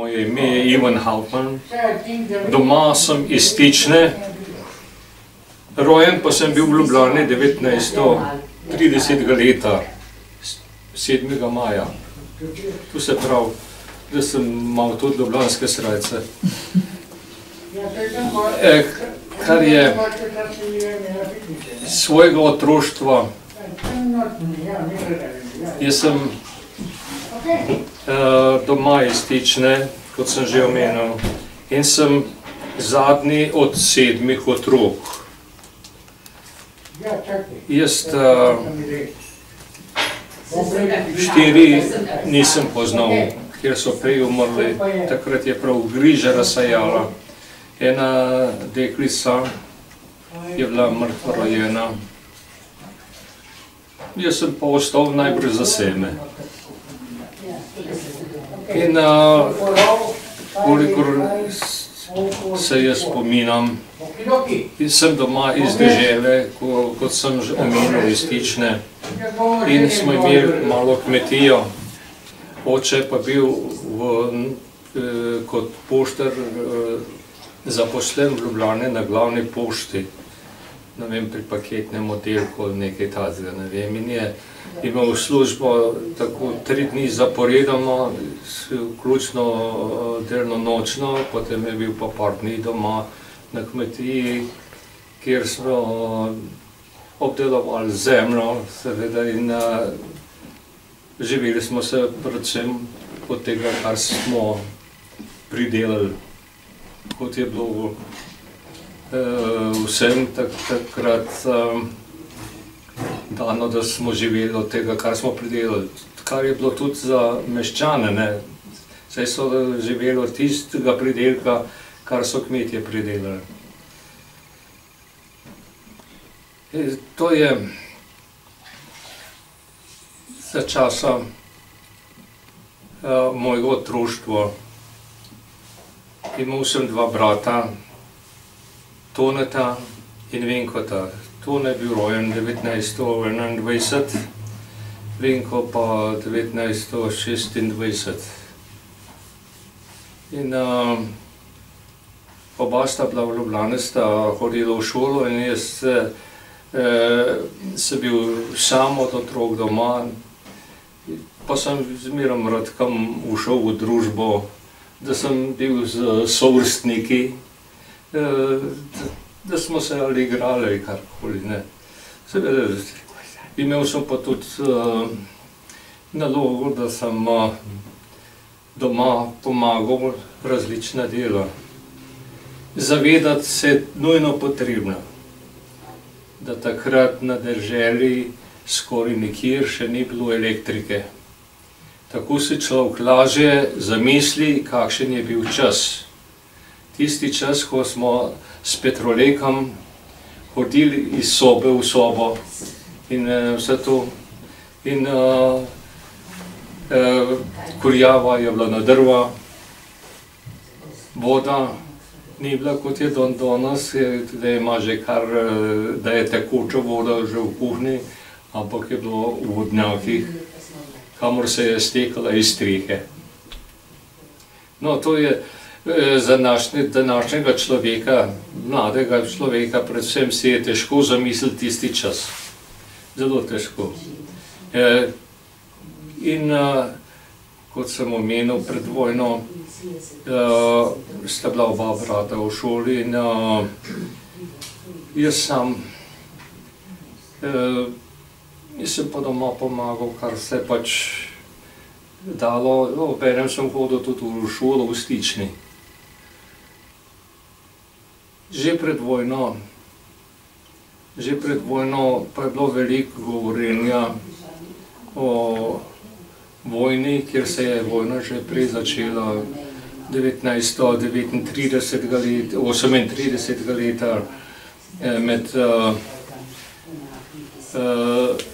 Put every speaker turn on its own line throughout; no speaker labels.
moje ime je Ivan Hauptmann, doma sem iz Stične, rojen pa sem bil v Ljubljani 1930. leta, 7. maja. Tu se pravi, da sem imel tudi ljubljanske srajce. Kar je svojega otroštva, jaz sem doma iz Stične, kot sem že omenil, in sem zadnji od 7 otrok. Jaz 4 nisem poznal, ker so prej umrli, takrat je prav griža razsajala. Ena deklica je bila mrtvo rojena. Jaz sem pa ostal najbolj za sebe. In kolikor se jaz spominam, sem doma iz dežele, kot sem že omenil, iz Stične, in smo imeli malo kmetijo. Oče pa bil kot poštar zaposlen v Ljubljani na glavni pošti, ne vem, pri paketnem oddelku ali nekaj takega, ne vem, in je imel službo tako 3 dni zaporedoma, vključno delno-nočno, potem je bil pa par dni doma na kmetiji, kjer smo obdelovali zemljo, seveda, in živeli smo se predvsem od tega, kar smo pridelali, kot je bilo vsem takrat dano, da smo živeli od tega, kar smo pridelali, kar je bilo tudi za meščane, ne. Saj so živeli od tistega pridelka, kar so kmetje pridelali. To je za časa mojega otroštva. Imel sem 2 brata, Toneta in Venkota. Tone je bil rojen 1921, Venko pa 1926. In oba sta bila v Ljubljani, sta hodila v šolo, in jaz sem bil sam od otrok doma, pa sem zmeraj rad kam ušel v družbo, da sem bil z sovrstniki, da smo se ali igrali ali karkoli, ne. Seveda, imel sem pa tudi nalogo, da sem doma pomagal različna dela. Zavedati se je nujno potrebno, da takrat na deželi skoraj nikjer še ni bilo elektrike. Tako si človek lažje zamisli, kakšen je bil čas. Tisti čas, ko smo s petrolekom hodili iz sobe v sobo in vse to. In kurjava je bila na drva, voda ni bila, kot je danes, da ima že kar, da je tekoča voda že v kuhinji, ampak je bilo v vodnjakih, kamor se je stekala iz strehe. No, to je za današnjega človeka, mladega človeka, predvsem si je težko zamisliti tisti čas. Zelo težko. In kot sem omenil, pred vojno sta bila oba brata v šoli in jaz sam nisem pa doma pomagal, kar se pač dalo. Obenem sem hodil tudi v šolo v Stični. Že pred vojno pa je bilo veliko govorjenja o vojni, kjer se je vojna že prej začela 1938 leta med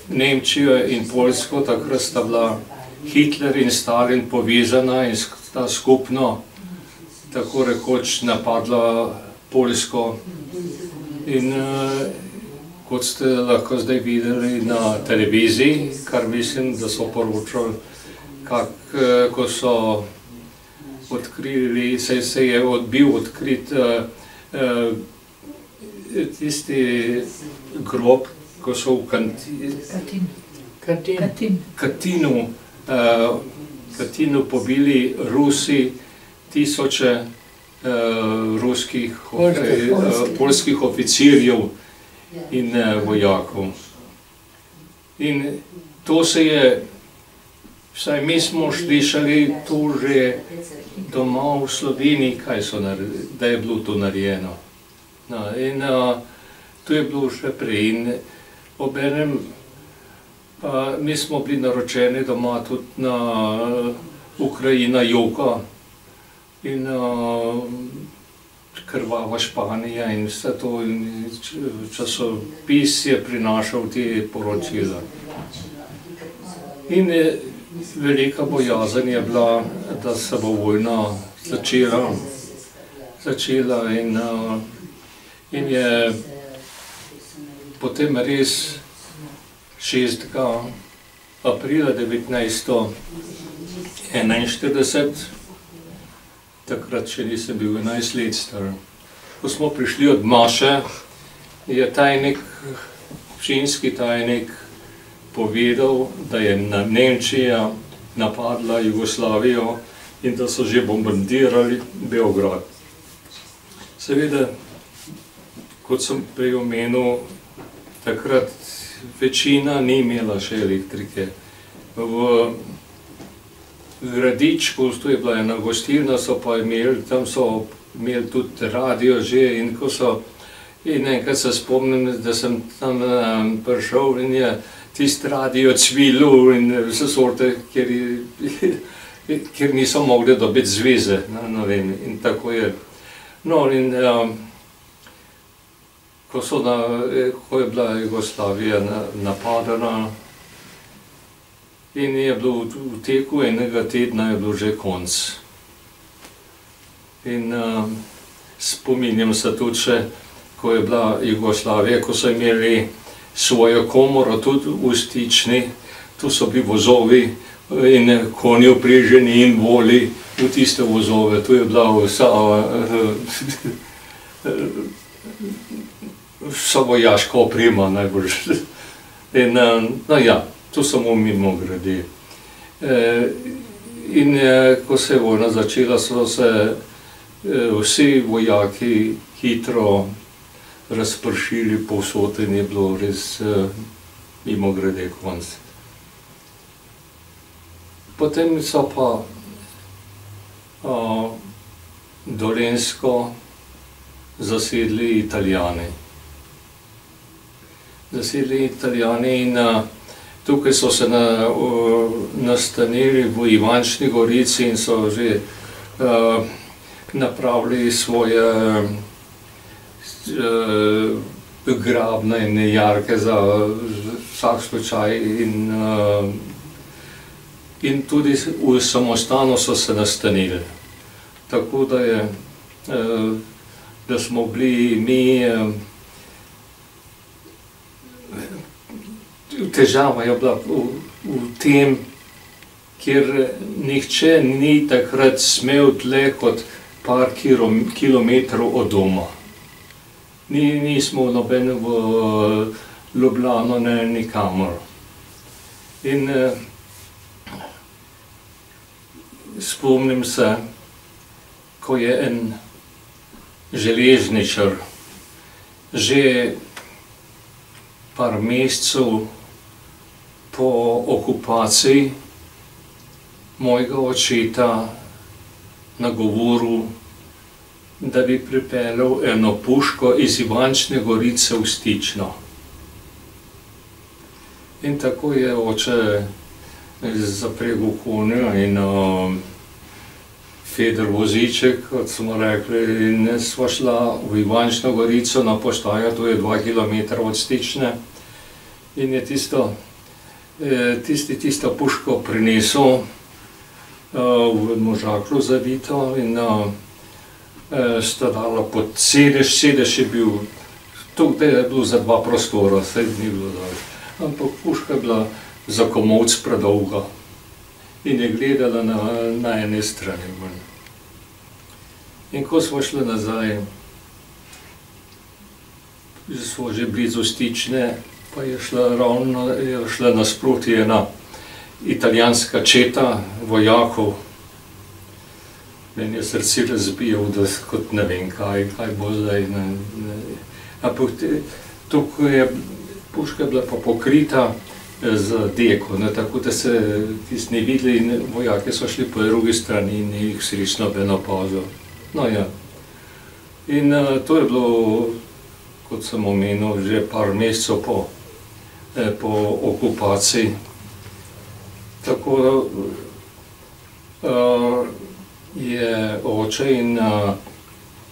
Nemčijo in Poljsko. Takrat sta bila Hitler in Stalin povezana in sta skupno tako rekoč napadla Poljsko. In kot ste lahko zdaj videli na televiziji, kar mislim, da so poročali, ko so odkrili, se je bil odkrit tisti grob, ko so v Katinu pobili Rusi tisoče poljskih oficirjev in vojakov. In to se je, vsaj mi smo slišali to že doma v Sloveniji, da je bilo to narejeno. In to je bilo še prej. In obenem mi smo bili naročeni doma tudi na Ukrajina joka in krvava Španija in vse to. Časopis je prinašal te poročila. In velika bojazen je bila, da se bo vojna začela in je potem res 6. aprila 1941, takrat še nisem bil 11 let star. Ko smo prišli od maše, je občinski tajnik povedal, da je Nemčija napadla Jugoslavijo in da so že bombardirali Beograd. Seveda, kot sem prej omenil, takrat večina ni imela še elektrike. V Gradičku, to je bila ena gostilna, tam so imeli tudi radio že in enkrat se spomnim, da sem tam prišel in je tisti radio cvilil in vse sorte, kjer niso mogli dobiti zveze, in tako je. No, in ko je bila Jugoslavija napadena in je bilo v teku enega tedna je bilo že konc. In spominjam se tudi še, ko je bila Jugoslavija, ko so imeli svojo komoro tudi v Stični, tu so bili vozovi in konji vpreženi in voli v tiste vozove. Tu je bila vsa vojaška oprema najbolj. In no ja, to samo mimogrede. In ko se je vojna začela, so se vsi vojaki hitro razpršili povsod in je bilo res mimogrede konc. Potem so pa Dolenjsko zasedli Italijani. In tukaj so se nastanili v Ivančni Gorici in so že napravili svoje grabne in jarke za vsak slučaj in tudi v samostanu so se nastanili. Tako da smo bili mi, težava je bila v tem, ker nihče ni takrat smel dlje kot par kilometrov od doma. Nismo noben v Ljubljano, ne nikamor. In spomnim se, ko je en železničar že par mesecev po okupaciji mojega očeta nagovoril, da bi pripeljal eno puško iz Ivančne Gorice v Stično. In tako je oče zapregel konja in Feder voziček, kot smo rekli, in sva šla v Ivančno Gorico na postajo, to je 2 km od Stične. In je tisto puško prinesel v možaklu zavito in sta dala pod sedež. Sedež je bil, tukaj je bilo za 2 prostora, saj ni bilo dalj. Ampak puška je bila za komolc predolga in je gledala na ene strani. In ko smo šli nazaj, smo že blizu Stične, pa je šla nasproti ena italijanska četa vojakov. Meni je srce razbijal, da kot ne vem, kaj bo zdaj. Ampak tukaj je puška bila pa pokrita z deko, tako da se tisti ne videli in vojaki so šli po drugi strani in jih srečno noben opazil. No ja. In to je bilo, kot sem omenil, že par mesecev po okupaciji. Tako je oče in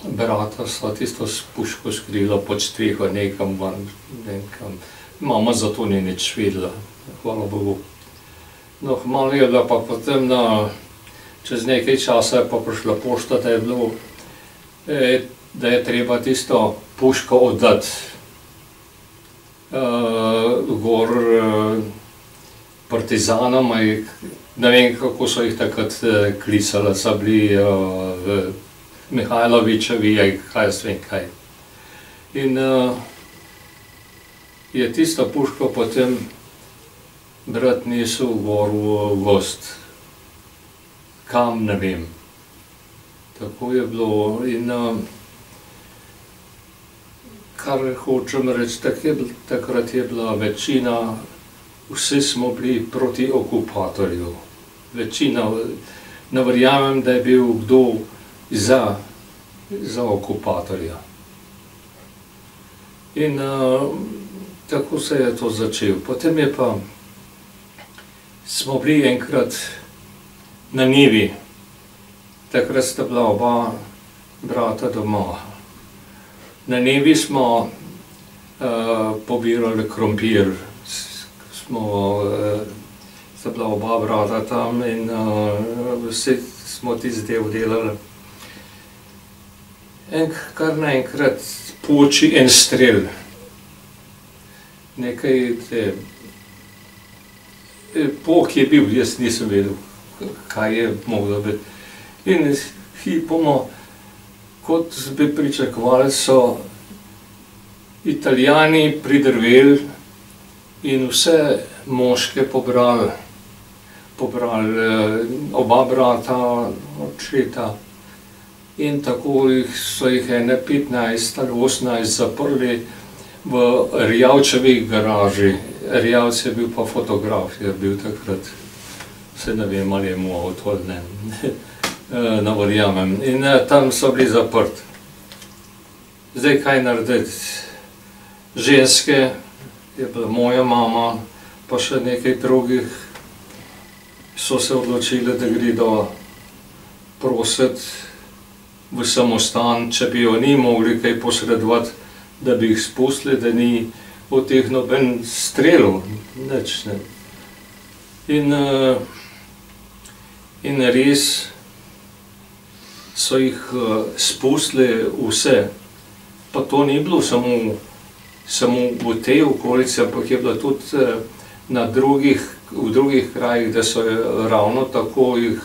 brata sta tisto puško skrila pod streho nekam van. Mama za to ni nič vedela, hvala Bogu. No, malo je bila pa potem, čez nekaj časa je pa prišla pošta, da je treba tisto puško oddati gor partizanom, ne vem, kako so jih takrat klicali, so bili Mihajlovičevi, kaj jaz vem kaj. In je tisto puško potem brat nesel gor v gozd. Kam, ne vem. Tako je bilo in kar hočem reči, takrat je bila večina, vsi smo bili proti okupatorju. Večina, ne verjamem, da je bil kdo za okupatorja. In tako se je to začelo. Potem je pa, smo bili enkrat na njivi. Takrat sta bila oba brata doma. Na njivi smo pobirali krompir. Sta bila oba brata tam in vsi smo tisti del delali. Kar naenkrat poči en strel. Nekaj pok je bil, jaz nisem vedel, kaj je moglo biti. In hipoma, kot bi pričakovali, so Italijani pridrveli in vse moške pobrali. Oba brata, očeta. In tako so jih ene 15 ali 18 zaprli v Erjavčevi garaži. Erjavč je bil pa fotograf, je bil takrat. Se ne vem, ali je mu avto ali ne. Ne verjamem. In tam so bili zaprti. Zdaj kaj narediti? Ženske, je bila moja mama, pa še nekaj drugih, so se odločili, da gredo prositi v samostan, če bi jo ni mogli kaj posredovati, da bi jih spustili, da ni od teh noben strelov, nič ne. In res so jih spustili vse. Pa to ni bilo samo v tej okolici, ampak je bilo tudi v drugih krajih, da so ravno tako jih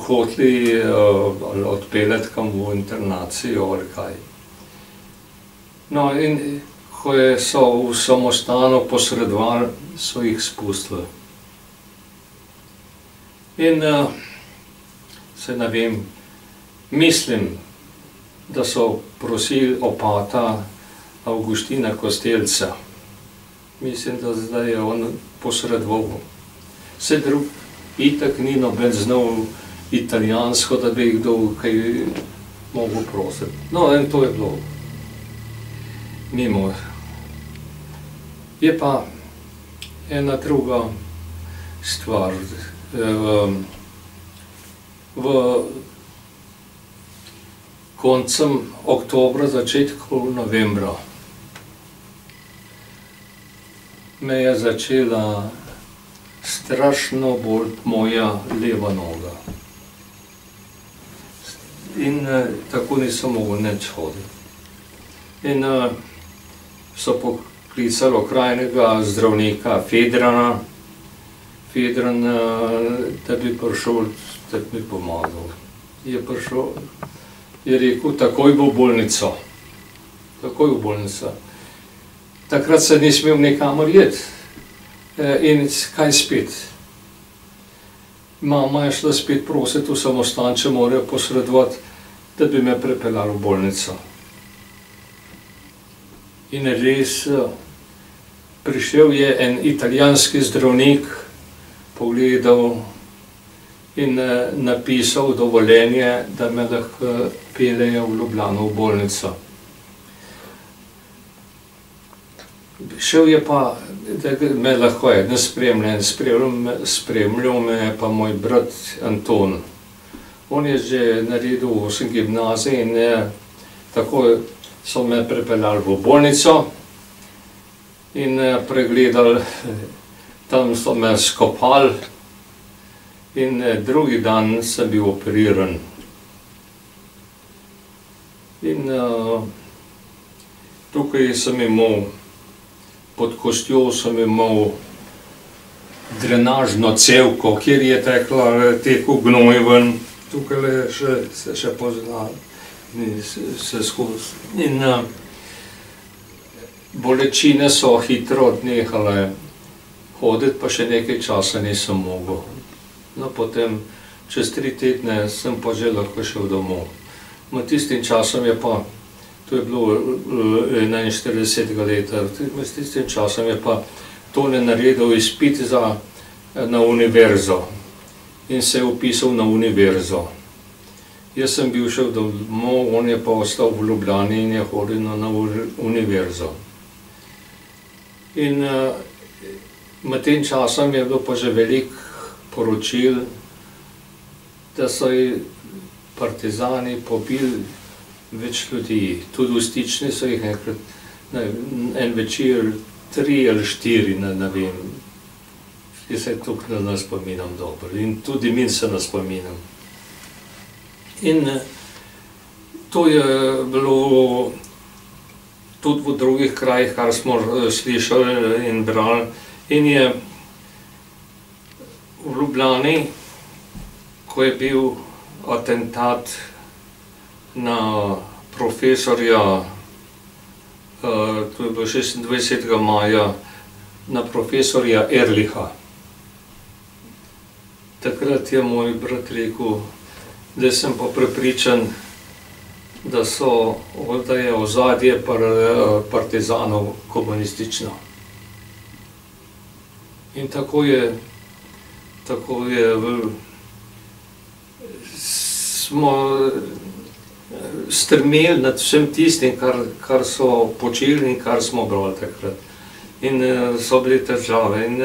hoteli odpeljati kam v internacijo ali kaj. No, in ko so v samostanu posredovali, so jih spustili. In se ne vem, mislim, da so prosili opata Avguština Kostelca. Mislim, da zdaj je on posredoval. Vse drug itak ni noben znal italijansko, da bi jih kdo kaj mogel prositi. No, in to je bilo mimo. Je pa ena druga stvar. V koncem oktobra, začetku novembra me je začela strašno bolj moja leva noga. In tako nisem mogel nič hoditi. In so poklicali okrajnega zdravnika Fedrana, da bi prišel, da bi mi pomagal. je prišel, je rekel, takoj v bolnico. Takoj v bolnico. Takrat se ni smel nikamor iti. In kaj spet? Mama je šla spet prositi v samostan, če morajo posredovati, da bi me prepeljali v bolnico. In res, prišel je en italijanski zdravnik, pogledal in napisal dovoljenje, da me lahko peljejo v Ljubljano v bolnico. Šel je pa, da me lahko eden spremlja, spremljal me je pa moj brat Anton. On je že naredil 8 gimnazij in tako so me prepeljali v bolnico in pregledali, tam so me skopali in drugi dan sem bil operiran. In tukaj sem imel, pod kostjo sem imel drenažno cevko, kjer je tekel gnoj ven, tukaj se še pozna, se skozi. In bolečine so hitro odnehale, hoditi pa še nekaj časa nisem mogel. No, potem, čez 3 tedne sem pa že lahko šel domov. Med tistim časom je pa, to je bilo 41 leta, med tistim časom je pa Tone naredil izpit na univerzo in se je vpisal na univerzo. Jaz sem bil šel domov, on je pa ostal v Ljubljani in je hodil na univerzo. In med tem časom je bilo pa že veliko poročil, da so partizani pobili več ljudi. Tudi v Stični so jih enkrat, en večer 3 ali 4, ne vem. Jaz se tukaj ne spominam dobro in tudi min se ne spominam. In to je bilo tudi v drugih krajih, kar smo slišali in brali. In je v Ljubljani, ko je bil atentat na profesorja, to je bilo 26. maja, na profesorja Ehrlicha. Takrat je moj brat rekel, da sem pa prepričan, da je ozadje partizanov komunistično. In tako smo strmeli nad vsem tistim, kar so počeli in kar smo brali takrat. In so bile težave. In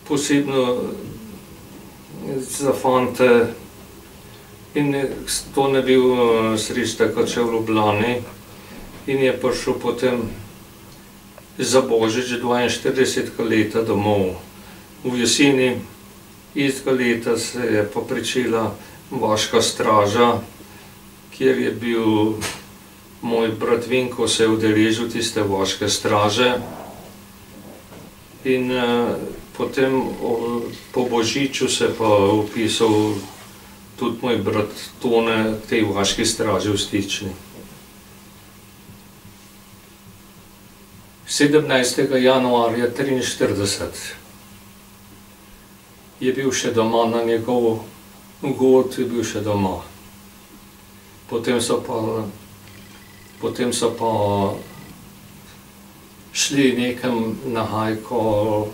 posebno za fante. In to ne bil sreč takrat še v Ljubljani. In je prišel potem za Božič 42 leta domov. V jeseni istega leta se je pa pričela vaška straža, kjer je bil moj brat Vinko, se je udeležil tiste vaške straže. In potem po Božiču se pa vpisal tudi moj brat Tone k tej vaški straži v Stični. 17. januarja 1943 je bil še doma na njegov god, je bil še doma. Potem so pa šli nekam na hajko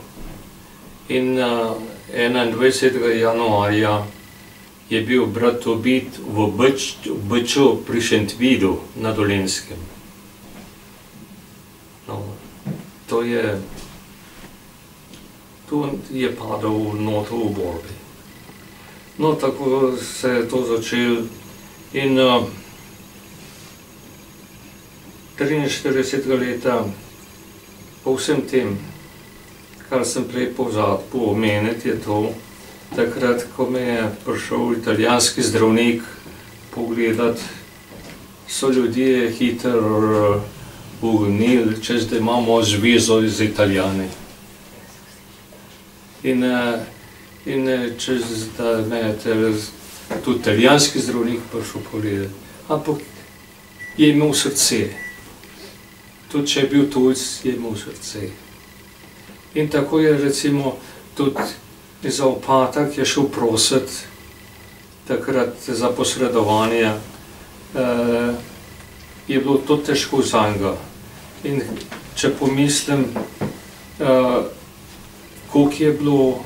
in 21. januarja je bil brat ubit v Beču pri Šentvidu na Dolenjskem. No, to je padal noto v borbi. No, tako se je to začelo in 43. leta po vsem tem, kar sem prej pozabil omeniti, je to, takrat, ko me je prišel italijanski zdravnik pogledat, so ljudje hitro ugnili, čez da imamo zvezo z Italijani. In čez da me tudi italijanski zdravnik prišel pogledati, ampak je imel srce. Tudi če je bil tujec, je imel srce. In tako je recimo tudi za opatak je šel prositi takrat za posredovanje, je bilo to težko za njega. In če pomislim, koliko je bilo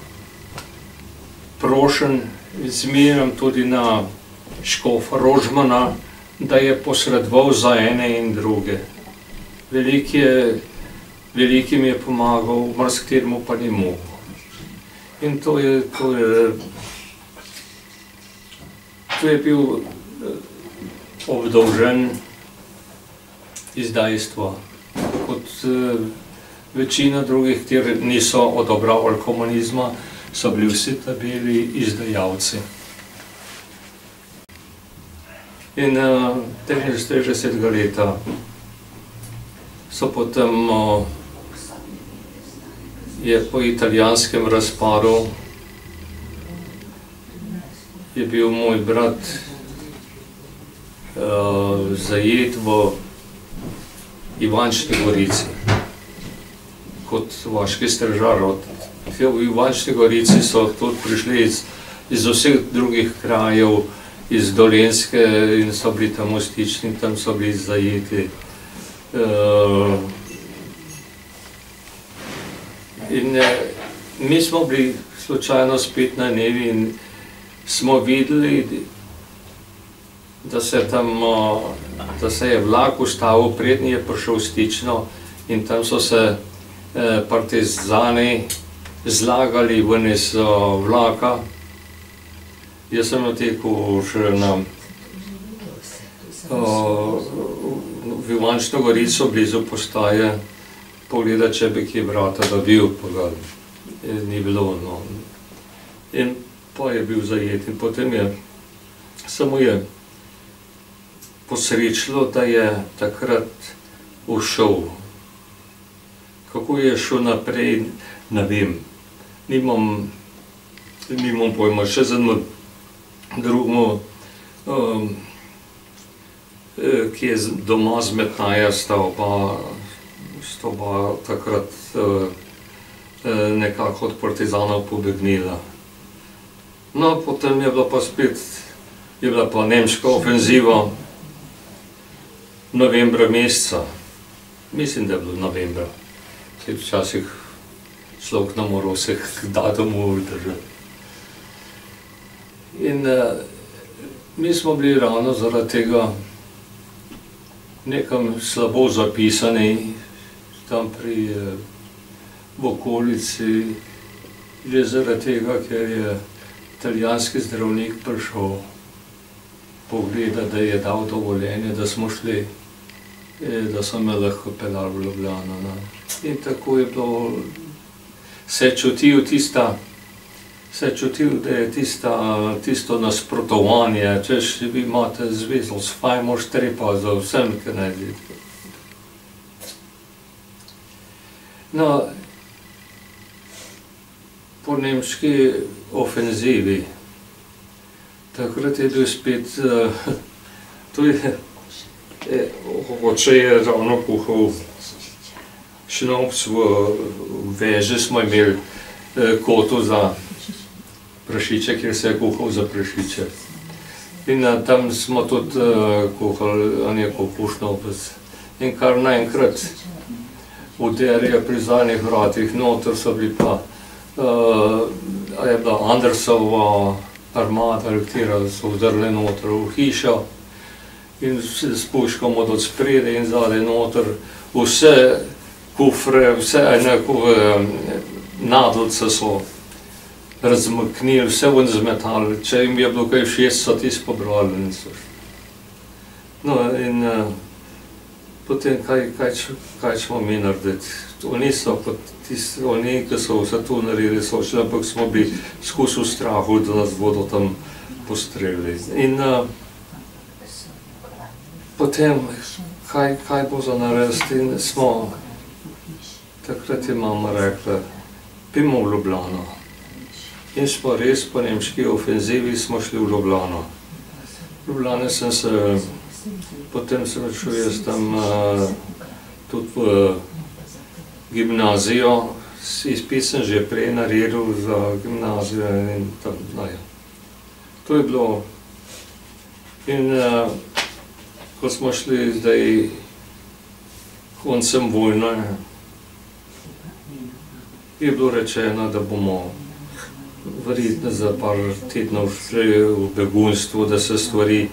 prošen zmeraj tudi na škofa Rožmana, da je posredoval za ene in druge. Veliki mi je pomagal, marsikaterinemu pa ni mogel. In to je bil obdolžen izdajstva, kot večina drugih, kjer niso odobravali komunizma, so bili vsi ta bili izdajalci. In 63. leta so potem je po italijanskem razpadu je bil moj brat zajet v Ivančni Gorici kot vaški stražar. V Ivančni Gorici so tudi prišli iz vseh drugih krajev, iz Dolenjske in so bili tam stični, tam so bili zajeti. In mi smo bili slučajno spet na Nevi in smo videli, da se je vlak ustavil, prednji je prišel stično in tam so se partizani zlagali ven iz vlaka. Jaz sem natekel še v Ivančno Gorico, blizu postaje, pogledati, če bi kje vrata dobil, pa ga ni bilo. In pa je bil zajet in potem samo je posrečilo, da je takrat ušel. Kako je šel naprej, ne vem. Nimam pojma, še z enim drugim, ki je doma z Metnaja stal, pa takrat nekako od partizanov pobegnila. No, potem je bila pa spet, je bila pa nemška ofenziva novembra meseca. Mislim, da je bilo novembra. Včasih človek ne mora vseh datumov držati. In mi smo bili ravno zaradi tega nekam slabo zapisani, tam v okolici, že zaradi tega, ker je italijanski zdravnik prišel pogledati, da je dal dovoljenje, da smo šli, da so me lahko peljali v Ljubljano. In tako je bilo, se čutil, da je tisto nasprotovanje, češ vi imate zvezo s fajmo štrepa za vsem, ki najdete. No, po nemški ofenzivi, takrat je bil spet, oče je ravno kuhal šnops v veži, smo imeli koto za prašiče, kjer se je kuhal za prašiče. In tam smo tudi kuhali, on je kuhal šnopec. In kar naenkrat uderje pri zadnjih vratih noter so bili pa, je bila Andersova armada, katera so vdrli noter v hišo in s puškom od spredaj in zadaj noter vse kufre, vse nadlce so razmaknili, vse ven zmetali, če jim je bilo kaj všeč, so tisto pobrali. No in potem kaj ćemo mi narediti? Oni, ki so vse to naredili, so šli, ampak smo bili skozi v strahu, da nas bodo tam postrelili. In potem, kaj bo za narediti? In smo, takrat je mama rekla, pojmo v Ljubljano. In smo res po nemški ofenzivi smo šli v Ljubljano. V Ljubljane sem se, potem sem šel jaz tam tudi v gimnazijo. Izpit sem že prej naredil za gimnazijo in tam, ja. To je bilo. In ko smo šli zdaj koncem vojne, je bilo rečeno, da bomo verjetno za par tednov šli v begunstvo, da se stvari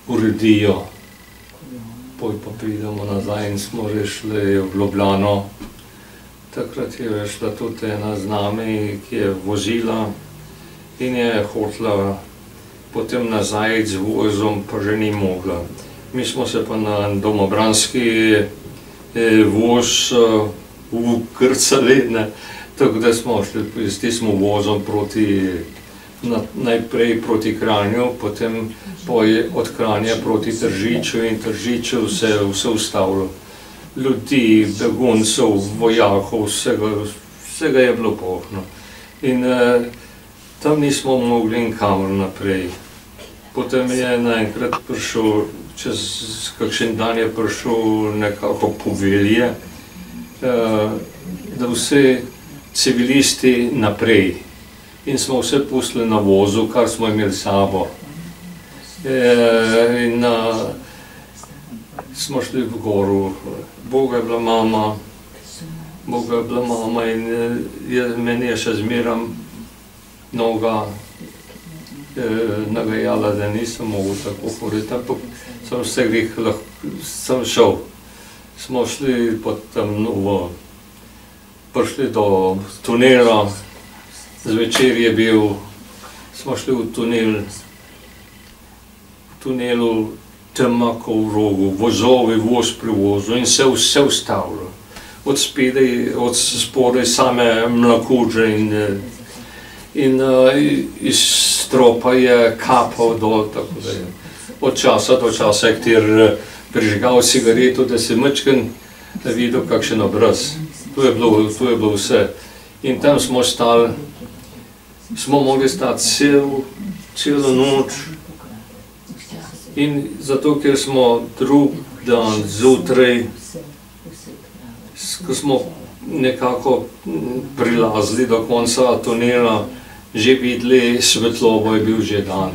uredijo. Poj pa pridemo nazaj in smo rešli v Ljubljano. Takrat je šla tudi ena z nami, ki je vozila in je hotela potem nazaj z vozom, pa že ni mogla. Mi smo se pa na domobranski voz vkrcali, tako da smo šli s tistim vozom najprej proti Kranju, potem od Kranja proti Tržiču in Tržiču se je vse ustavilo. Ljudi, beguncev, vojakov, vsega je bilo polno. In tam nismo mogli nikamor naprej. Potem je naenkrat prišel, čez kakšen dan je prišel nekako povelje, da vse civilisti naprej. In smo vse pustili na vozu, kar smo imeli sabo. In smo šli v goru. Boga je bila mama in meni je še zmeram noga nagajala, da nisem mogel tako hoditi, ampak sem vse greh sem šel. Smo šli potem prišli do tunela, zvečer je bil, smo šli v tunelu tema ko v rogu, vozovi, voz pri vozu in se vse ustavilo. Od spodaj same mlakuže in iz stropa je kapal dol, tako da je od časa do časa, kjer prižgal cigareto, da se mečken videl kakšen obraz. To je bilo vse. In tam smo stali, smo mogli stati celo noč. In zato, ker smo drug dan zjutraj, ko smo nekako prilazili do konca tunela, že videli svetlobo, je bil že dan,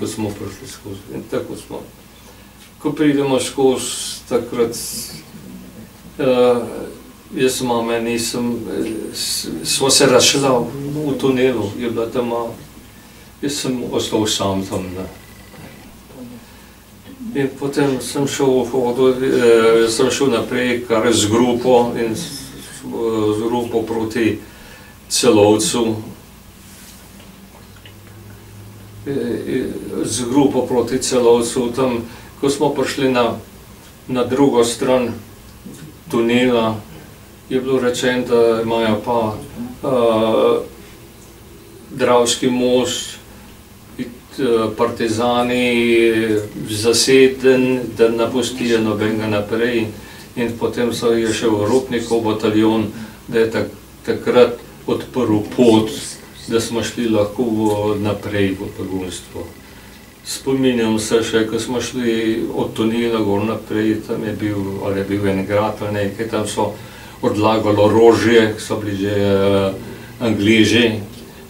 ko smo prišli skozi. In tako smo. Ko pridemo skozi, takrat jaz mame nisem, smo se razšla v tunelu, je bila tam, jaz sem ostal sam tam. In potem sem šel naprej kar z grupo in z grupo proti Celovcu. Z grupo proti Celovcu, tam, ko smo prišli na drugo stran tunela, je bilo rečeno, da imajo pa Dravski most, partizani zaseden, da ne pustijo nobenega naprej. In potem je šel Rupnikov bataljon, da je takrat odprl pot, da smo šli lahko naprej v begunstvo. Spominjam se še, ko smo šli od tunela gor naprej, tam je bil en grad ali nekaj, tam so odlagalo orožje, so bili že Angleži,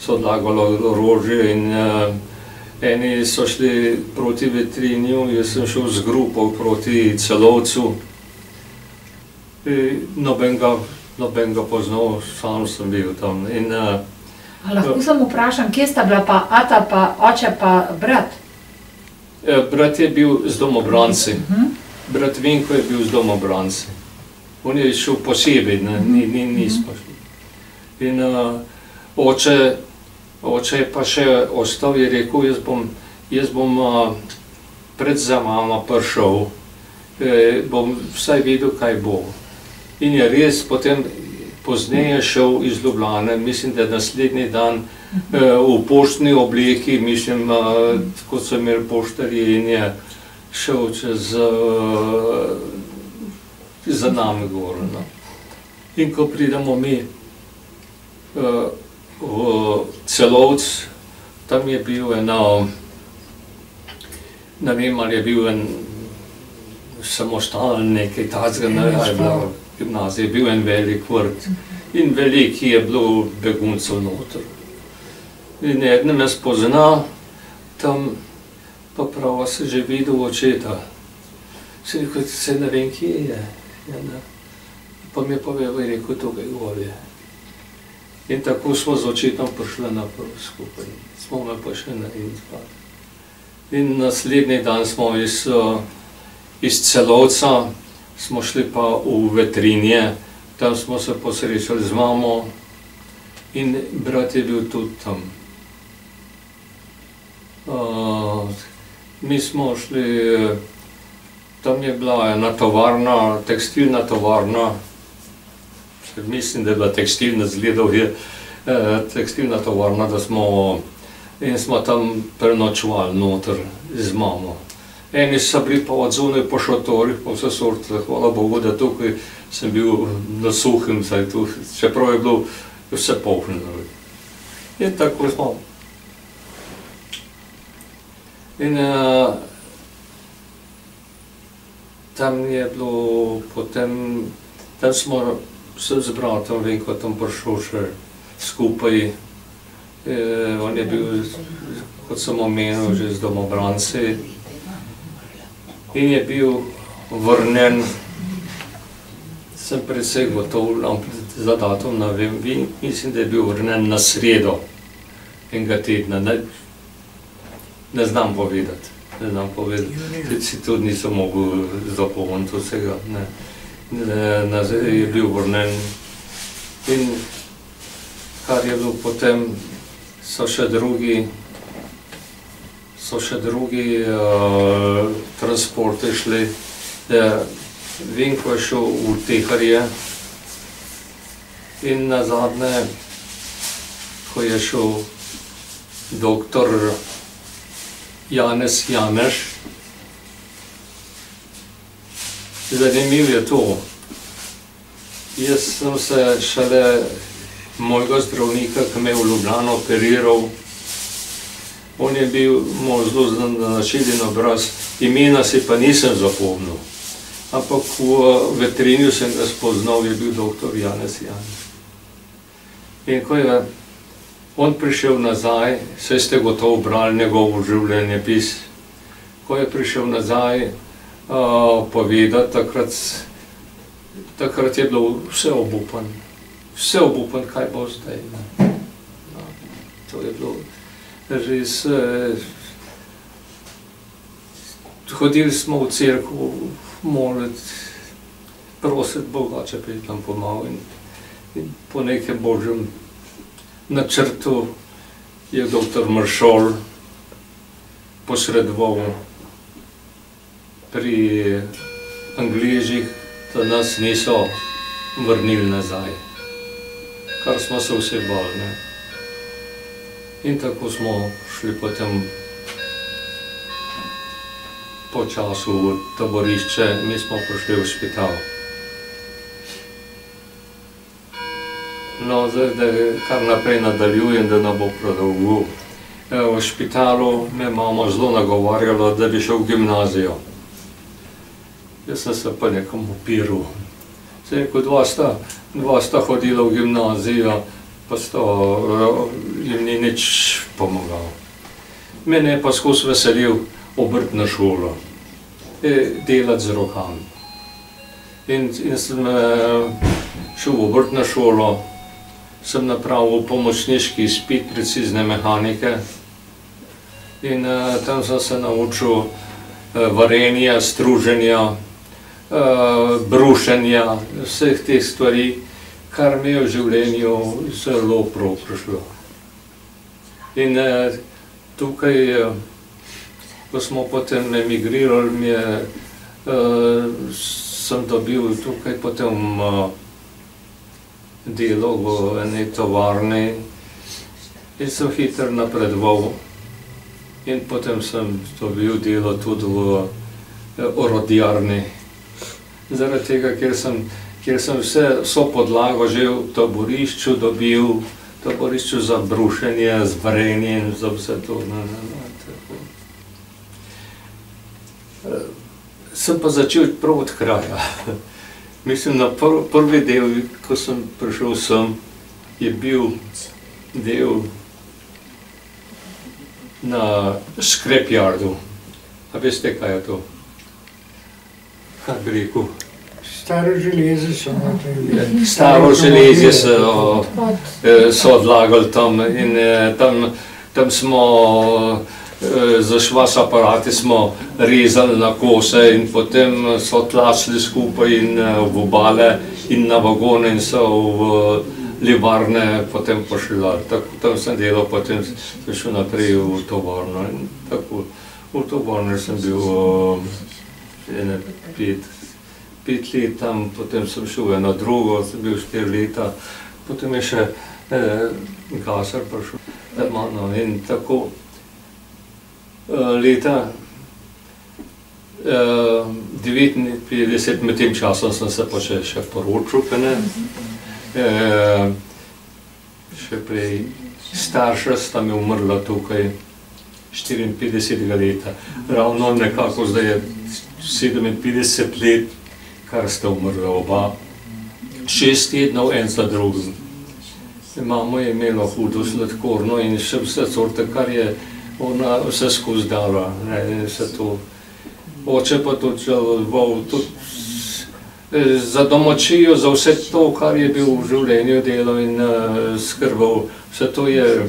so odlagalo orožje in eni so šli proti Vetrinju, jaz sem šel z grupo proti Celovcu. Nobenega poznal, sam sem bil tam.
Lahko samo vprašam, kje sta bila pa ata, pa oče, pa brat?
Brat je bil z domobranci. Brat Vinko je bil z domobranci. On je šel posebej, nismo šli. In oče je pa še ostal, je rekel, jaz bom pred za mama prišel, bom vsaj videl, kaj bo. In je res potem pozneje šel iz Ljubljane, mislim, da naslednji dan v poštni obleki, mislim, kot so imeli poštarji, in je šel za nami gor. In ko pridemo mi v Celovcu, tam je bil eno, ne vem, ali je bil en samostan, nekaj tazga, ne je bila gimnazija, je bil en velik vrt in veliki je bilo beguncev noter. In eden me spozna, tam pa prava se že videl očeta. Se rekel, se ne vem, kje je. Pa mi je povedal, je rekel, tukaj gor je. In tako smo z očetom prišli naprej skupaj. Smo me pa še naredili spat. In naslednji dan smo iz Celovca smo šli pa v Vetrinje, tam smo se posrečali z mamo in brat je bil tudi tam. Mi smo šli, tam je bila ena tovarna, tekstilna tovarna, mislim, da je bila tekstilna, zgledal je tekstilna tovarna, da smo tam prenočevali noter z mamo. Eni so bili pa od zunaj po šotorih, po vse sorte, hvala Bogu, da tukaj sem bil na suhem, čeprav je bilo vse polno. In tako smo. In tam je bilo potem, tam smo se z bratom, vem, ko tam prišel še skupaj. On je bil, kot sem omenil, že z domobranci. In je bil vrnen, sem precej gotov, za datum ne vem, mislim, da je bil vrnen na sredo enega tedna. Ne znam povedati, si tudi nisem mogel zapomniti vsega. Je bil vrnen in kar je bilo potem, so še drugi transporti šli. Vem, ko je šel v Teharje in nazadnje, ko je šel doktor Janez Janeš. Zanimivo je to. Jaz sem se šele mojega zdravnika, ki me je v Ljubljano operiral, on je bil zelo značiljen obraz, imena si pa nisem zapomnil. Ampak v Vetrinju sem ga spoznal, je bil doktor Janez Janeš. In ko je on prišel nazaj, saj ste gotovo brali njegov življenjepis, ko je prišel nazaj povedati, takrat je bilo vse obupan. Vse obupan, kaj bo zdaj. To je bilo res... Hodili smo v cerkev moliti, prositi Boga, če bi nam pomagal. In po nekem božjem načrtu je doktor Maršol posredoval pri Angležih, da nas niso vrnili nazaj, kar smo se vsi bali. In tako smo šli potem po času v taborišče, mi smo prišli v špital. No, zdaj, da kar naprej nadaljujem, da ne bo predolgo. V špitalu me mama zelo nagovarjala, da bi šel v gimnazijo. Jaz sem se pa nekam upiral. Se rekel, dva sta hodila v gimnazijo, pa jim ni nič pomagal. Mene je pa skozi veselil obrtna šola, delati z rokami. In sem šel v obrtno šolo, sem napravil pomočniški izpit precizne mehanike in tam sem se naučil varenja, struženja, brušenja, vseh teh stvari, kar mi je v življenju zelo prav prišlo. In tukaj, ko smo potem emigrirali, sem dobil tukaj potem delo v eni tovarni in sem hitro napredoval. In potem sem dobil delo tudi v orodjarni. Zaradi tega, ker sem vso podlago že v taborišču dobil, taborišču za brušenje, zvarenje in za vse to. Sem pa začel prav od kraja. Mislim, na prvi del, ko sem prišel sem, je bil del na scrapyardu. A veste, kaj je to? Kaj bi rekel?
Staro železje so.
Staro železje so odlagali tam in tam smo za švas aparate smo rezali na kose in potem so tlačili skupaj in v obale in na vagone in so v livarne potem pošiljali. Tam sem delal, potem sem šel naprej v tovarno. V tovarni sem bil 5 let tam, potem sem šel v eno drugo, sem bil 4 leta, potem je še gasar prišel. In tako leta 1959, med tem časom sem se pa še poročil, še prej starša sta mi umrla tukaj 54 leta. Ravno nekako zdaj je 57 let, kar sta umrla oba. 6 tednov en za drugim. Mama je imela hudo sladkorno in še vse sorte, kar je ona vse skozi dala. Oče pa tudi žaloval, za domačijo, za vse to, kar je bil v življenju delal in skrbel. Vse to je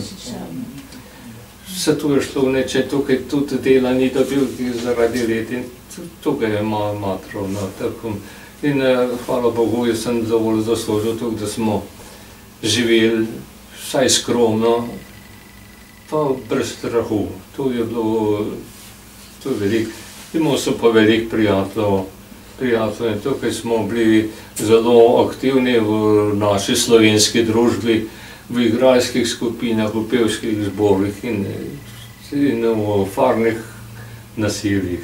šlo v neče, tukaj tudi dela ni dobil zaradi let in tukaj je matro. In hvala Bogu, jaz sem dovolj zaslužil tukaj, da smo živeli vsaj skromno, pa brez strahu. To je bilo veliko. Imel sem pa veliko prijateljev in tukaj smo bili zelo aktivni v naši slovenski družbi, v igralskih skupinah, v pevskih zborih in v farnih nasiljih.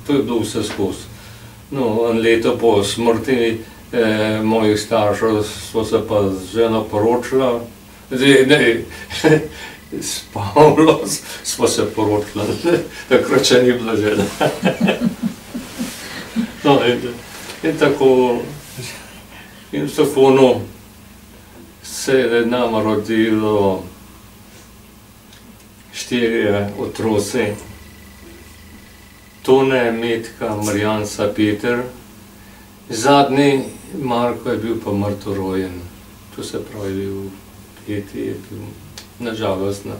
To je bilo vse skozi. No, leto po smrti mojih staršev smo se pa z ženo poročila, s Pavlo smo se poročila, takrat še ni bila žena. No, in tako se je nama rodilo 4 otroci. Tone, Metka, Marjanca, Peter. Zadnji, Marko, je bil pa mrtvorojen. To se pravi, je bil nažalostno.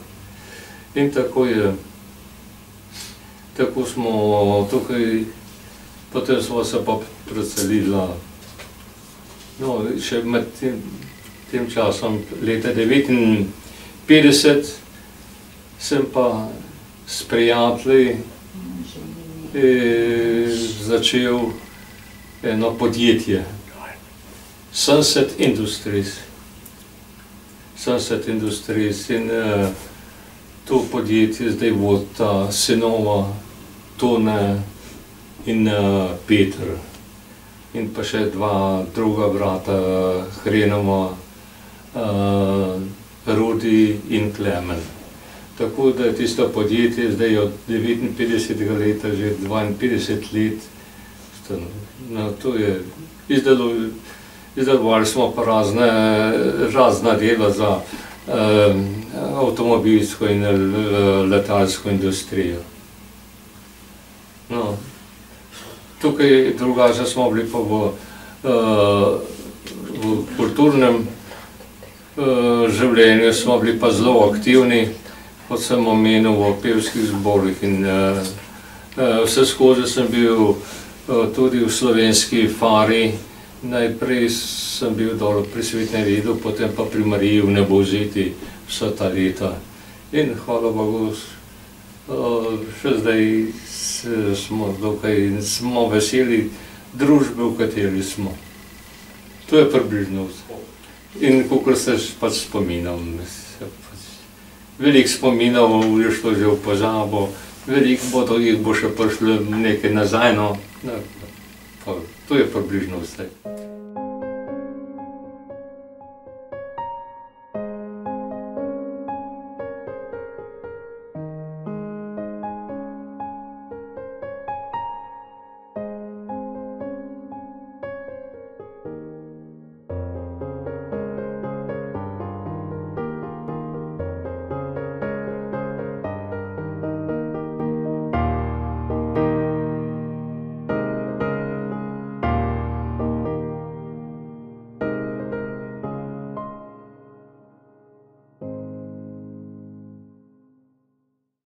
In tako smo tukaj, potem smo se pa preselili. No, še med tem časom, leta 1959, sem pa s prijatelji začel eno podjetje, Sunset Industries. In to podjetje zdaj vodita sinova Tone in Peter. In pa še 2 druga brata, Hrenova, Rudi in Klemen. Tako da je tisto podjetje zdaj od 59. leta, že 52 let. No, to je izdelovali smo pa razna dela za avtomobilsko in letalsko industrijo. No, tukaj drugače smo bili pa v kulturnem življenju, smo bili pa zelo aktivni, kot sem omenil, v pevskih zborih in vse skozi sem bil tudi v slovenski fari. Najprej sem bil dol pri Svetnem redu, potem pa pri Mariji v Nebozeti vsa ta leta. In hvala Bogu, še zdaj smo dokaj in smo veseli družbe, v kateri smo. To je približno vse. In kakor se pač spominam, veliko spominov je šlo že v pozabo, veliko jih bo še prišlo nekaj nazaj, no. To je približno vse.